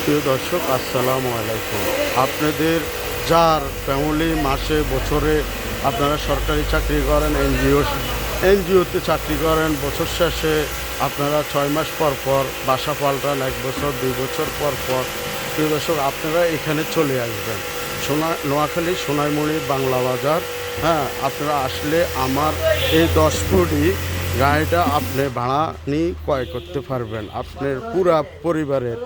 প্রিয় দর্শক, আসসালামু আলাইকুম। আপনাদের যার ফ্যামিলি মাসে বছরে আপনারা সরকারি চাকরি করেন, এনজিওতে চাকরি করেন, বছর শেষে আপনারা 6 মাস পর পর বাসা পাল্টান, 1 বছর 2 বছর পর পর, প্রিয় দর্শক আপনারা এখানে চলে আসবেন। নোয়াখালী সোনাইমুড়ি বাংলা বাজার। হ্যাঁ, আপনারা আসলে আমার এই 10 ফুটি গাড়িটা আপনি ভাড়া নিয়ে ক্রয় করতে পারবেন। আপনার পুরা পরিবারের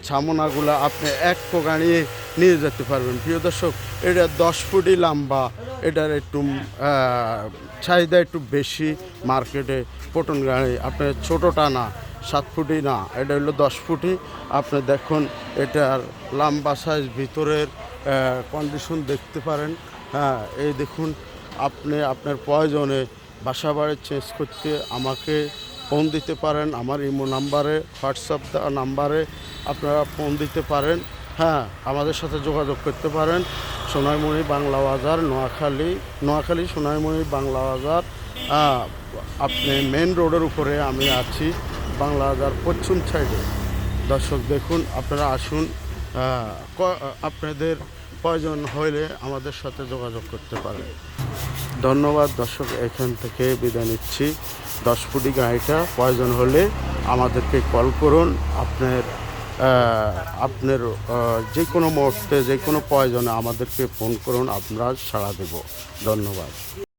ছামনাগুলা আপনি এক গাড়ি নিয়ে যেতে পারবেন। প্রিয় দর্শক, এটা 10 ফুটই লম্বা, এটার একটু চাহিদা একটু বেশি মার্কেটে। পটন গাড়ি আপনার ছোটোটা না, 7 ফুটই না, এটা হলো 10 ফুটই। আপনি দেখুন এটার লম্বা সাইজ, ভিতরের কন্ডিশন দেখতে পারেন। হ্যাঁ, এই দেখুন, আপনি আপনার প্রয়োজনে বাসা বাড়ি চেঞ্জ করতে আমাকে ফোন দিতে পারেন। আমার ইমো নাম্বারে, হোয়াটসঅ্যাপ দেওয়া নাম্বারে আপনারা ফোন দিতে পারেন। হ্যাঁ, আমাদের সাথে যোগাযোগ করতে পারেন। সোনাইমুড়ি বাংলা বাজার, নোয়াখালী সোনাইমুড়ি বাংলা বাজার। আপনি মেন রোডের উপরে আমি আছি, বাংলা বাজার পশ্চিম সাইডে। দর্শক দেখুন, আপনারা আসুন, আপনাদের প্রয়োজন হলে আমাদের সাথে যোগাযোগ করতে পারেন। ধন্যবাদ দর্শক, এখান থেকে বিদায় নিচ্ছি। 10 ফুটি গাড়িটা প্রয়োজন হলে আমাদেরকে কল করুন। আপনার যে কোনো মুহূর্তে, যে কোনো প্রয়োজনে আমাদেরকে ফোন করুন, আমরা সাড়া দেব। ধন্যবাদ।